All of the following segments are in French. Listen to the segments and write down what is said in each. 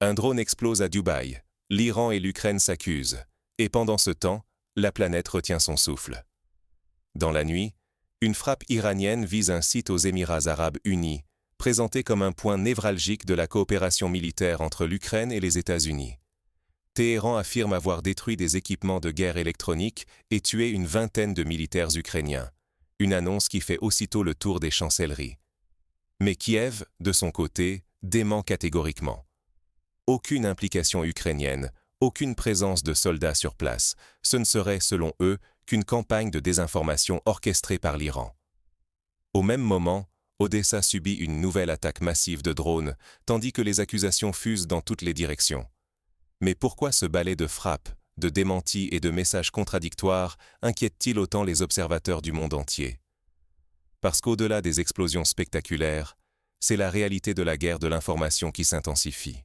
Un drone explose à Dubaï. L'Iran et l'Ukraine s'accusent. Et pendant ce temps, la planète retient son souffle. Dans la nuit, une frappe iranienne vise un site aux Émirats arabes unis, présenté comme un point névralgique de la coopération militaire entre l'Ukraine et les États-Unis. Téhéran affirme avoir détruit des équipements de guerre électronique et tué une vingtaine de militaires ukrainiens, une annonce qui fait aussitôt le tour des chancelleries. Mais Kiev, de son côté, dément catégoriquement. Aucune implication ukrainienne, aucune présence de soldats sur place, ce ne serait, selon eux, qu'une campagne de désinformation orchestrée par l'Iran. Au même moment, Odessa subit une nouvelle attaque massive de drones, tandis que les accusations fusent dans toutes les directions. Mais pourquoi ce balai de frappes, de démentis et de messages contradictoires inquiète-t-il autant les observateurs du monde entier? Parce qu'au-delà des explosions spectaculaires, c'est la réalité de la guerre de l'information qui s'intensifie.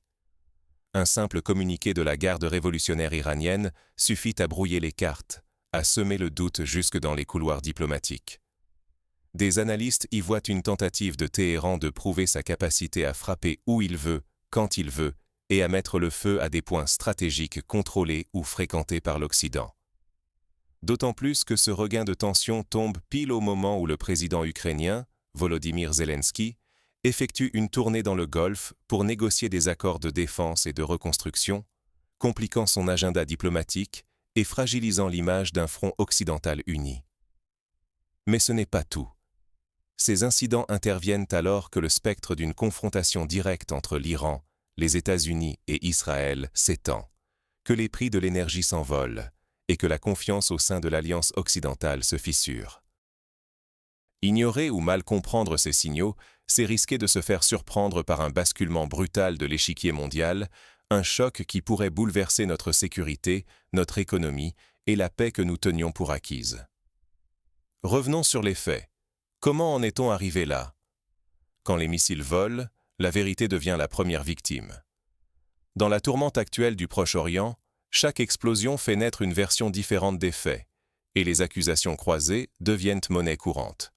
Un simple communiqué de la garde révolutionnaire iranienne suffit à brouiller les cartes, à semer le doute jusque dans les couloirs diplomatiques. Des analystes y voient une tentative de Téhéran de prouver sa capacité à frapper où il veut, quand il veut, et à mettre le feu à des points stratégiques contrôlés ou fréquentés par l'Occident. D'autant plus que ce regain de tension tombe pile au moment où le président ukrainien, Volodymyr Zelensky, effectue une tournée dans le Golfe pour négocier des accords de défense et de reconstruction, compliquant son agenda diplomatique et fragilisant l'image d'un front occidental uni. Mais ce n'est pas tout. Ces incidents interviennent alors que le spectre d'une confrontation directe entre l'Iran, les États-Unis et Israël s'étend, que les prix de l'énergie s'envolent et que la confiance au sein de l'Alliance occidentale se fissure. Ignorer ou mal comprendre ces signaux, c'est risquer de se faire surprendre par un basculement brutal de l'échiquier mondial, un choc qui pourrait bouleverser notre sécurité, notre économie et la paix que nous tenions pour acquise. Revenons sur les faits. Comment en est-on arrivé là? Quand les missiles volent, la vérité devient la première victime. Dans la tourmente actuelle du Proche-Orient, chaque explosion fait naître une version différente des faits, et les accusations croisées deviennent monnaie courante.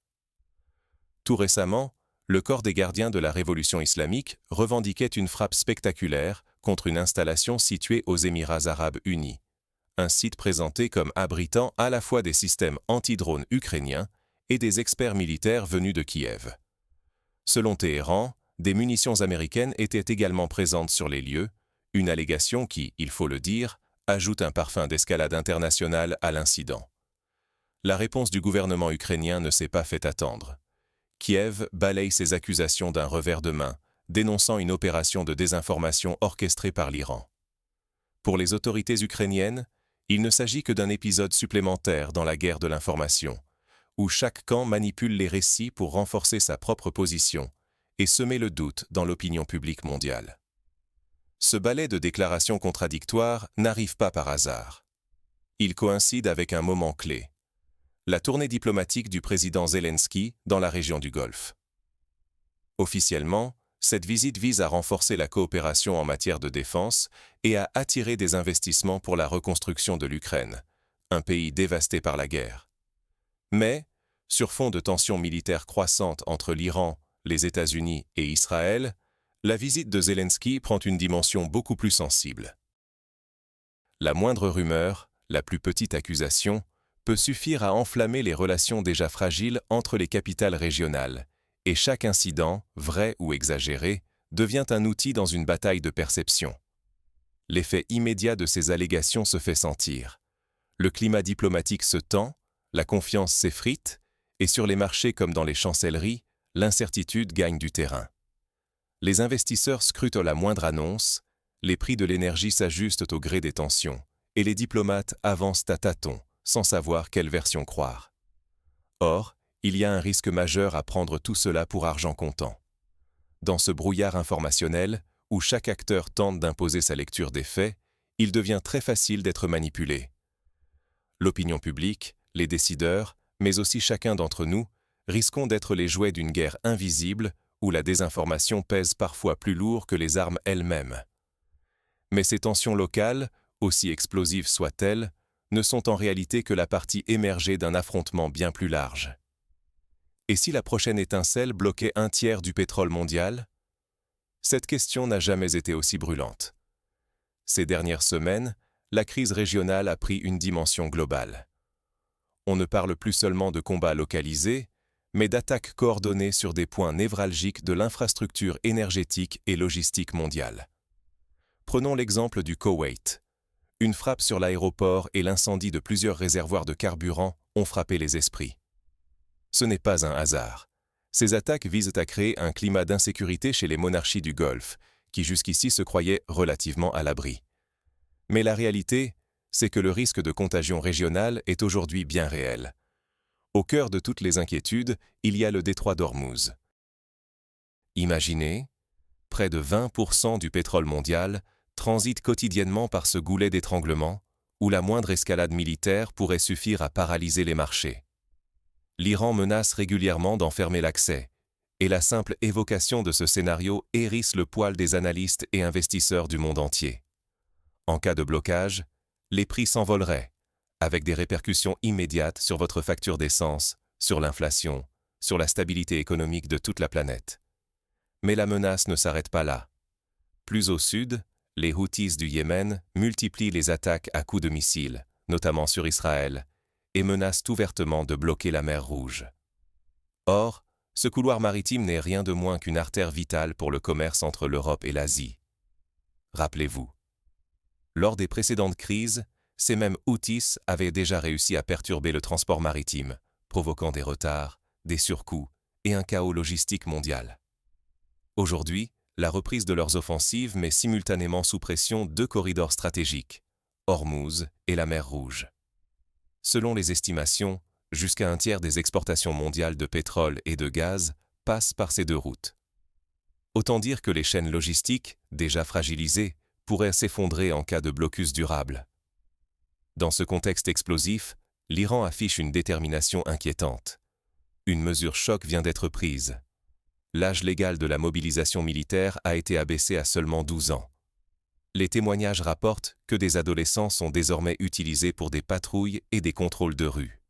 Tout récemment, le corps des gardiens de la révolution islamique revendiquait une frappe spectaculaire contre une installation située aux Émirats arabes unis, un site présenté comme abritant à la fois des systèmes anti-drones ukrainiens et des experts militaires venus de Kiev. Selon Téhéran, des munitions américaines étaient également présentes sur les lieux, une allégation qui, il faut le dire, ajoute un parfum d'escalade internationale à l'incident. La réponse du gouvernement ukrainien ne s'est pas fait attendre. Kiev balaye ces accusations d'un revers de main, dénonçant une opération de désinformation orchestrée par l'Iran. Pour les autorités ukrainiennes, il ne s'agit que d'un épisode supplémentaire dans la guerre de l'information, où chaque camp manipule les récits pour renforcer sa propre position et semer le doute dans l'opinion publique mondiale. Ce balai de déclarations contradictoires n'arrive pas par hasard. Il coïncide avec un moment clé: la tournée diplomatique du président Zelensky dans la région du Golfe. Officiellement, cette visite vise à renforcer la coopération en matière de défense et à attirer des investissements pour la reconstruction de l'Ukraine, un pays dévasté par la guerre. Mais, sur fond de tensions militaires croissantes entre l'Iran, les États-Unis et Israël, la visite de Zelensky prend une dimension beaucoup plus sensible. La moindre rumeur, la plus petite accusation, peut suffire à enflammer les relations déjà fragiles entre les capitales régionales, et chaque incident, vrai ou exagéré, devient un outil dans une bataille de perception. L'effet immédiat de ces allégations se fait sentir. Le climat diplomatique se tend, la confiance s'effrite, et sur les marchés comme dans les chancelleries, l'incertitude gagne du terrain. Les investisseurs scrutent la moindre annonce, les prix de l'énergie s'ajustent au gré des tensions, et les diplomates avancent à tâtons, sans savoir quelle version croire. Or, il y a un risque majeur à prendre tout cela pour argent comptant. Dans ce brouillard informationnel, où chaque acteur tente d'imposer sa lecture des faits, il devient très facile d'être manipulé. L'opinion publique, les décideurs, mais aussi chacun d'entre nous, risquons d'être les jouets d'une guerre invisible où la désinformation pèse parfois plus lourd que les armes elles-mêmes. Mais ces tensions locales, aussi explosives soient-elles, ne sont en réalité que la partie émergée d'un affrontement bien plus large. Et si la prochaine étincelle bloquait un tiers du pétrole mondial? Cette question n'a jamais été aussi brûlante. Ces dernières semaines, la crise régionale a pris une dimension globale. On ne parle plus seulement de combats localisés, mais d'attaques coordonnées sur des points névralgiques de l'infrastructure énergétique et logistique mondiale. Prenons l'exemple du Koweït. Une frappe sur l'aéroport et l'incendie de plusieurs réservoirs de carburant ont frappé les esprits. Ce n'est pas un hasard. Ces attaques visent à créer un climat d'insécurité chez les monarchies du Golfe, qui jusqu'ici se croyaient relativement à l'abri. Mais la réalité, c'est que le risque de contagion régionale est aujourd'hui bien réel. Au cœur de toutes les inquiétudes, il y a le détroit d'Ormuz. Imaginez, près de 20% du pétrole mondial transite quotidiennement par ce goulet d'étranglement, où la moindre escalade militaire pourrait suffire à paralyser les marchés. L'Iran menace régulièrement d'en fermer l'accès, et la simple évocation de ce scénario hérisse le poil des analystes et investisseurs du monde entier. En cas de blocage, les prix s'envoleraient, avec des répercussions immédiates sur votre facture d'essence, sur l'inflation, sur la stabilité économique de toute la planète. Mais la menace ne s'arrête pas là. Plus au sud, les Houthis du Yémen multiplient les attaques à coups de missiles, notamment sur Israël, et menacent ouvertement de bloquer la mer Rouge. Or, ce couloir maritime n'est rien de moins qu'une artère vitale pour le commerce entre l'Europe et l'Asie. Rappelez-vous, lors des précédentes crises, ces mêmes Houthis avaient déjà réussi à perturber le transport maritime, provoquant des retards, des surcoûts et un chaos logistique mondial. Aujourd'hui, la reprise de leurs offensives met simultanément sous pression deux corridors stratégiques, Ormuz et la mer Rouge. Selon les estimations, jusqu'à un tiers des exportations mondiales de pétrole et de gaz passent par ces deux routes. Autant dire que les chaînes logistiques, déjà fragilisées, pourraient s'effondrer en cas de blocus durable. Dans ce contexte explosif, l'Iran affiche une détermination inquiétante. Une mesure choc vient d'être prise. L'âge légal de la mobilisation militaire a été abaissé à seulement 12 ans. Les témoignages rapportent que des adolescents sont désormais utilisés pour des patrouilles et des contrôles de rue.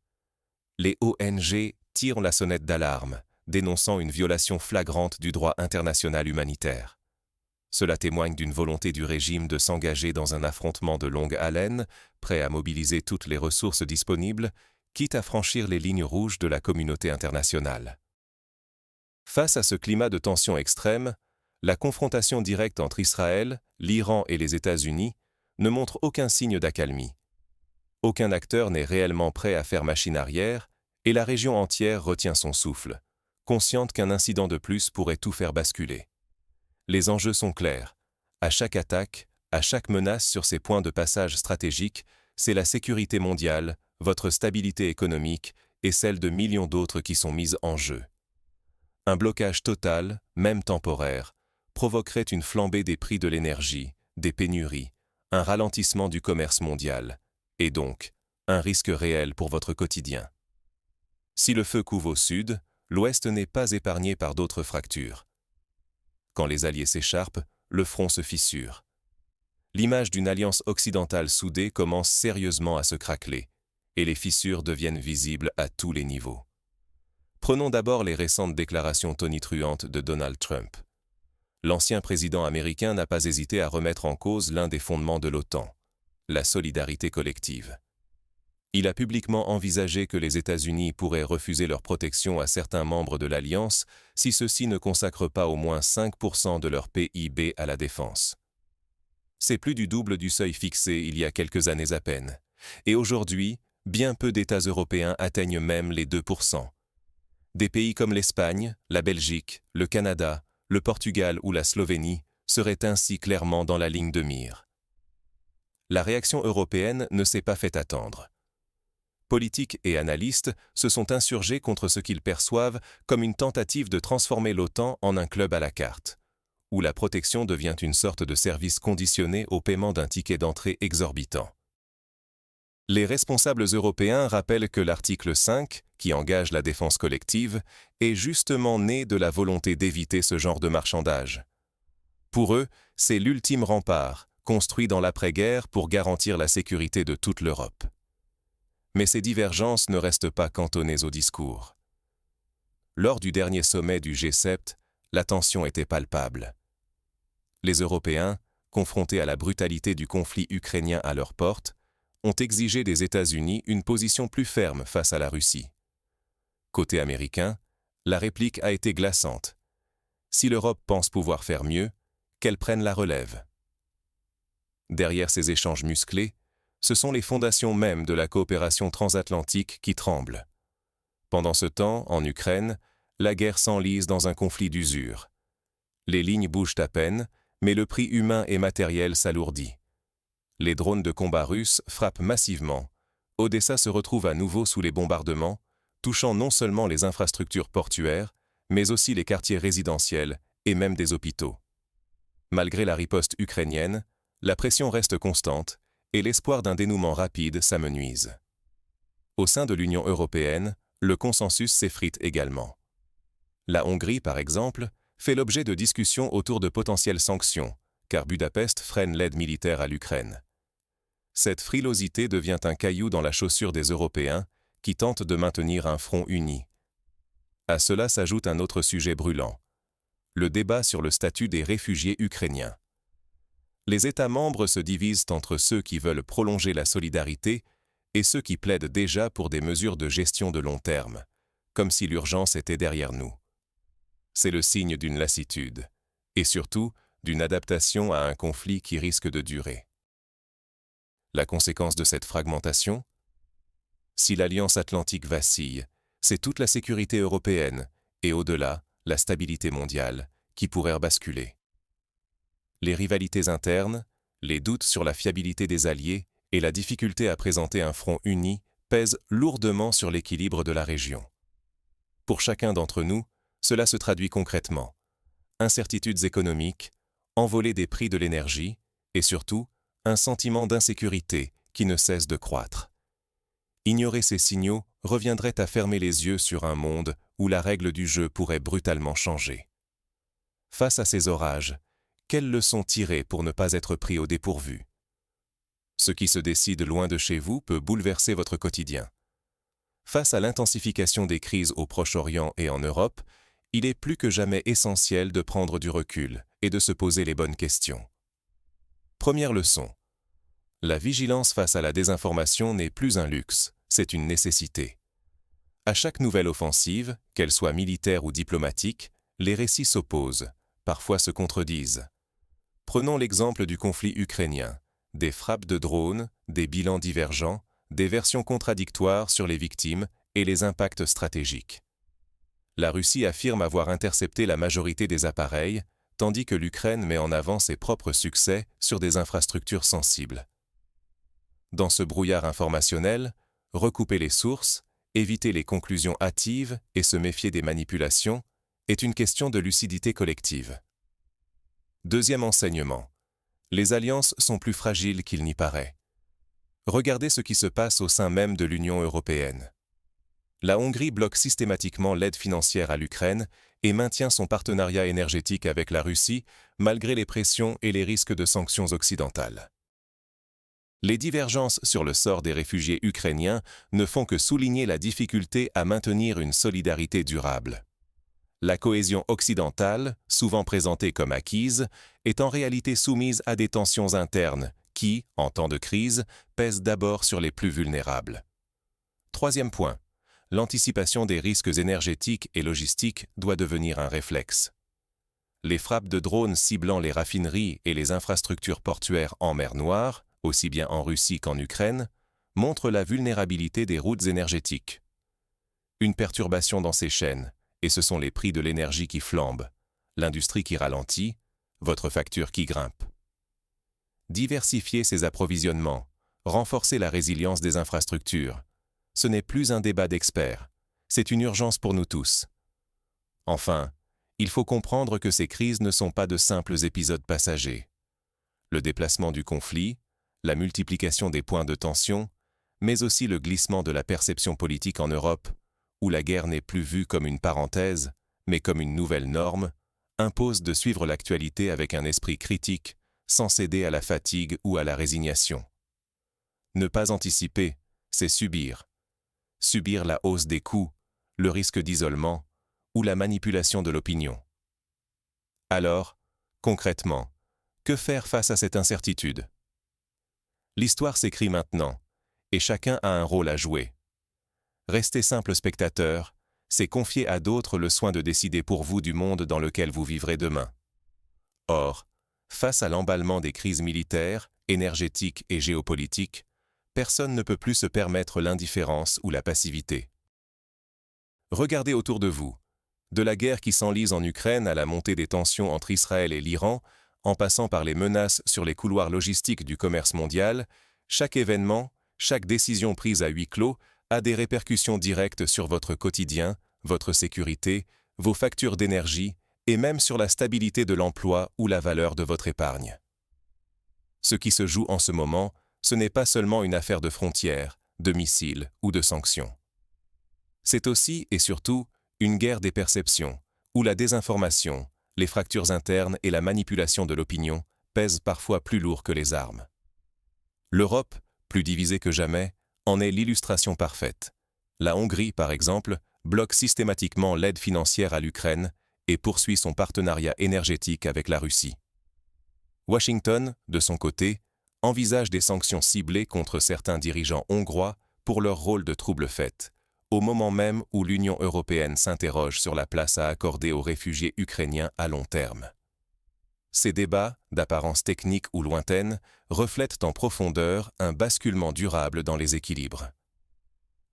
Les ONG tirent la sonnette d'alarme, dénonçant une violation flagrante du droit international humanitaire. Cela témoigne d'une volonté du régime de s'engager dans un affrontement de longue haleine, prêt à mobiliser toutes les ressources disponibles, quitte à franchir les lignes rouges de la communauté internationale. Face à ce climat de tension extrême, la confrontation directe entre Israël, l'Iran et les États-Unis ne montre aucun signe d'accalmie. Aucun acteur n'est réellement prêt à faire machine arrière et la région entière retient son souffle, consciente qu'un incident de plus pourrait tout faire basculer. Les enjeux sont clairs. À chaque attaque, à chaque menace sur ces points de passage stratégiques, c'est la sécurité mondiale, votre stabilité économique et celle de millions d'autres qui sont mises en jeu. Un blocage total, même temporaire, provoquerait une flambée des prix de l'énergie, des pénuries, un ralentissement du commerce mondial, et donc un risque réel pour votre quotidien. Si le feu couve au sud, l'Ouest n'est pas épargné par d'autres fractures. Quand les alliés s'écharpent, le front se fissure. L'image d'une alliance occidentale soudée commence sérieusement à se craqueler, et les fissures deviennent visibles à tous les niveaux. Prenons d'abord les récentes déclarations tonitruantes de Donald Trump. L'ancien président américain n'a pas hésité à remettre en cause l'un des fondements de l'OTAN, la solidarité collective. Il a publiquement envisagé que les États-Unis pourraient refuser leur protection à certains membres de l'Alliance si ceux-ci ne consacrent pas au moins 5% de leur PIB à la défense. C'est plus du double du seuil fixé il y a quelques années à peine. Et aujourd'hui, bien peu d'États européens atteignent même les 2%. Des pays comme l'Espagne, la Belgique, le Canada, le Portugal ou la Slovénie seraient ainsi clairement dans la ligne de mire. La réaction européenne ne s'est pas fait attendre. Politiques et analystes se sont insurgés contre ce qu'ils perçoivent comme une tentative de transformer l'OTAN en un club à la carte, où la protection devient une sorte de service conditionné au paiement d'un ticket d'entrée exorbitant. Les responsables européens rappellent que l'article 5, qui engage la défense collective, est justement né de la volonté d'éviter ce genre de marchandage. Pour eux, c'est l'ultime rempart, construit dans l'après-guerre pour garantir la sécurité de toute l'Europe. Mais ces divergences ne restent pas cantonnées au discours. Lors du dernier sommet du G7, la tension était palpable. Les Européens, confrontés à la brutalité du conflit ukrainien à leur porte, ont exigé des États-Unis une position plus ferme face à la Russie. Côté américain, la réplique a été glaçante. Si l'Europe pense pouvoir faire mieux, qu'elle prenne la relève. Derrière ces échanges musclés, ce sont les fondations mêmes de la coopération transatlantique qui tremblent. Pendant ce temps, en Ukraine, la guerre s'enlise dans un conflit d'usure. Les lignes bougent à peine, mais le prix humain et matériel s'alourdit. Les drones de combat russes frappent massivement. Odessa se retrouve à nouveau sous les bombardements, touchant non seulement les infrastructures portuaires, mais aussi les quartiers résidentiels et même des hôpitaux. Malgré la riposte ukrainienne, la pression reste constante et l'espoir d'un dénouement rapide s'amenuise. Au sein de l'Union européenne, le consensus s'effrite également. La Hongrie, par exemple, fait l'objet de discussions autour de potentielles sanctions, car Budapest freine l'aide militaire à l'Ukraine. Cette frilosité devient un caillou dans la chaussure des Européens qui tentent de maintenir un front uni. À cela s'ajoute un autre sujet brûlant, le débat sur le statut des réfugiés ukrainiens. Les États membres se divisent entre ceux qui veulent prolonger la solidarité et ceux qui plaident déjà pour des mesures de gestion de long terme, comme si l'urgence était derrière nous. C'est le signe d'une lassitude, et surtout d'une adaptation à un conflit qui risque de durer. La conséquence de cette fragmentation? Si l'Alliance atlantique vacille, c'est toute la sécurité européenne, et au-delà, la stabilité mondiale, qui pourraient basculer. Les rivalités internes, les doutes sur la fiabilité des alliés et la difficulté à présenter un front uni pèsent lourdement sur l'équilibre de la région. Pour chacun d'entre nous, cela se traduit concrètement. Incertitudes économiques, envolée des prix de l'énergie et surtout, un sentiment d'insécurité qui ne cesse de croître. Ignorer ces signaux reviendrait à fermer les yeux sur un monde où la règle du jeu pourrait brutalement changer. Face à ces orages, quelles leçons tirer pour ne pas être pris au dépourvu? Ce qui se décide loin de chez vous peut bouleverser votre quotidien. Face à l'intensification des crises au Proche-Orient et en Europe, il est plus que jamais essentiel de prendre du recul et de se poser les bonnes questions. Première leçon. La vigilance face à la désinformation n'est plus un luxe, c'est une nécessité. À chaque nouvelle offensive, qu'elle soit militaire ou diplomatique, les récits s'opposent, parfois se contredisent. Prenons l'exemple du conflit ukrainien, des frappes de drones, des bilans divergents, des versions contradictoires sur les victimes et les impacts stratégiques. La Russie affirme avoir intercepté la majorité des appareils, tandis que l'Ukraine met en avant ses propres succès sur des infrastructures sensibles. Dans ce brouillard informationnel, recouper les sources, éviter les conclusions hâtives et se méfier des manipulations est une question de lucidité collective. Deuxième enseignement. Les alliances sont plus fragiles qu'il n'y paraît. Regardez ce qui se passe au sein même de l'Union européenne. La Hongrie bloque systématiquement l'aide financière à l'Ukraine et maintient son partenariat énergétique avec la Russie malgré les pressions et les risques de sanctions occidentales. Les divergences sur le sort des réfugiés ukrainiens ne font que souligner la difficulté à maintenir une solidarité durable. La cohésion occidentale, souvent présentée comme acquise, est en réalité soumise à des tensions internes qui, en temps de crise, pèsent d'abord sur les plus vulnérables. Troisième point. L'anticipation des risques énergétiques et logistiques doit devenir un réflexe. Les frappes de drones ciblant les raffineries et les infrastructures portuaires en mer Noire, aussi bien en Russie qu'en Ukraine, montrent la vulnérabilité des routes énergétiques. Une perturbation dans ces chaînes, et ce sont les prix de l'énergie qui flambent, l'industrie qui ralentit, votre facture qui grimpe. Diversifier ses approvisionnements, renforcer la résilience des infrastructures, ce n'est plus un débat d'experts, c'est une urgence pour nous tous. Enfin, il faut comprendre que ces crises ne sont pas de simples épisodes passagers. Le déplacement du conflit, la multiplication des points de tension, mais aussi le glissement de la perception politique en Europe, où la guerre n'est plus vue comme une parenthèse, mais comme une nouvelle norme, impose de suivre l'actualité avec un esprit critique, sans céder à la fatigue ou à la résignation. Ne pas anticiper, c'est subir. Subir la hausse des coûts, le risque d'isolement ou la manipulation de l'opinion. Alors, concrètement, Que faire face à cette incertitude? L'histoire s'écrit maintenant, et chacun a un rôle à jouer. Rester simple spectateur, c'est confier à d'autres le soin de décider pour vous du monde dans lequel vous vivrez demain. Or, face à l'emballement des crises militaires, énergétiques et géopolitiques, personne ne peut plus se permettre l'indifférence ou la passivité. Regardez autour de vous. De la guerre qui s'enlise en Ukraine à la montée des tensions entre Israël et l'Iran, en passant par les menaces sur les couloirs logistiques du commerce mondial, chaque événement, chaque décision prise à huis clos a des répercussions directes sur votre quotidien, votre sécurité, vos factures d'énergie et même sur la stabilité de l'emploi ou la valeur de votre épargne. Ce qui se joue en ce moment, ce n'est pas seulement une affaire de frontières, de missiles ou de sanctions. C'est aussi et surtout une guerre des perceptions, où la désinformation, les fractures internes et la manipulation de l'opinion pèsent parfois plus lourd que les armes. L'Europe, plus divisée que jamais, en est l'illustration parfaite. La Hongrie, par exemple, bloque systématiquement l'aide financière à l'Ukraine et poursuit son partenariat énergétique avec la Russie. Washington, de son côté, envisage des sanctions ciblées contre certains dirigeants hongrois pour leur rôle de trouble-fête, au moment même où l'Union européenne s'interroge sur la place à accorder aux réfugiés ukrainiens à long terme. Ces débats, d'apparence technique ou lointaine, reflètent en profondeur un basculement durable dans les équilibres.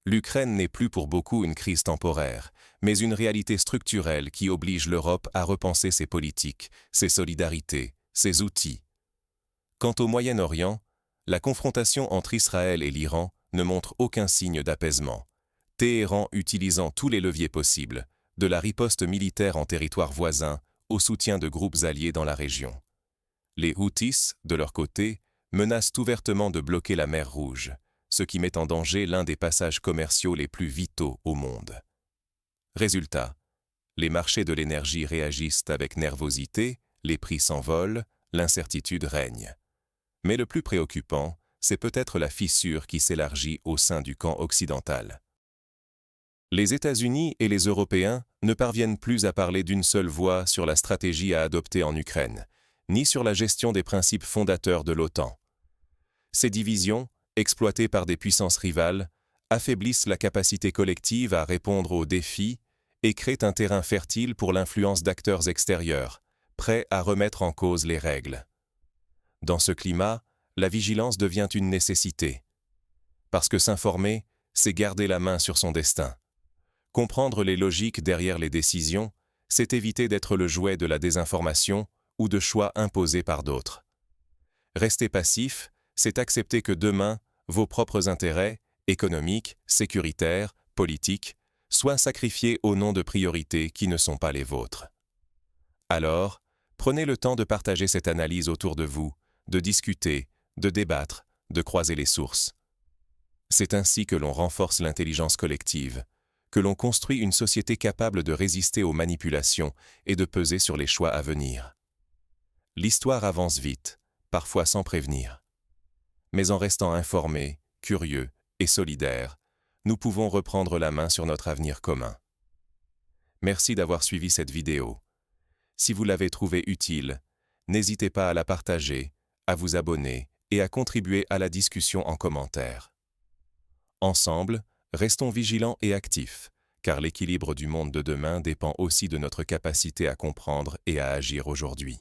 L'Ukraine n'est plus pour beaucoup une crise temporaire, mais une réalité structurelle qui oblige l'Europe à repenser ses politiques, ses solidarités, ses outils. Quant au Moyen-Orient, la confrontation entre Israël et l'Iran ne montre aucun signe d'apaisement. Téhéran utilisant tous les leviers possibles, de la riposte militaire en territoire voisin au soutien de groupes alliés dans la région. Les Houthis, de leur côté, menacent ouvertement de bloquer la mer Rouge, ce qui met en danger l'un des passages commerciaux les plus vitaux au monde. Résultat, les marchés de l'énergie réagissent avec nervosité, les prix s'envolent, l'incertitude règne. Mais le plus préoccupant, c'est peut-être la fissure qui s'élargit au sein du camp occidental. Les États-Unis et les Européens ne parviennent plus à parler d'une seule voix sur la stratégie à adopter en Ukraine, ni sur la gestion des principes fondateurs de l'OTAN. Ces divisions, exploitées par des puissances rivales, affaiblissent la capacité collective à répondre aux défis et créent un terrain fertile pour l'influence d'acteurs extérieurs, prêts à remettre en cause les règles. Dans ce climat, la vigilance devient une nécessité. Parce que s'informer, c'est garder la main sur son destin. Comprendre les logiques derrière les décisions, c'est éviter d'être le jouet de la désinformation ou de choix imposés par d'autres. Rester passif, c'est accepter que demain, vos propres intérêts, économiques, sécuritaires, politiques, soient sacrifiés au nom de priorités qui ne sont pas les vôtres. Alors, prenez le temps de partager cette analyse autour de vous, de discuter, de débattre, de croiser les sources. C'est ainsi que l'on renforce l'intelligence collective, que l'on construit une société capable de résister aux manipulations et de peser sur les choix à venir. L'histoire avance vite, parfois sans prévenir. Mais en restant informés, curieux et solidaires, nous pouvons reprendre la main sur notre avenir commun. Merci d'avoir suivi cette vidéo. Si vous l'avez trouvée utile, n'hésitez pas à la partager, à vous abonner et à contribuer à la discussion en commentaire. Ensemble, restons vigilants et actifs, car l'équilibre du monde de demain dépend aussi de notre capacité à comprendre et à agir aujourd'hui.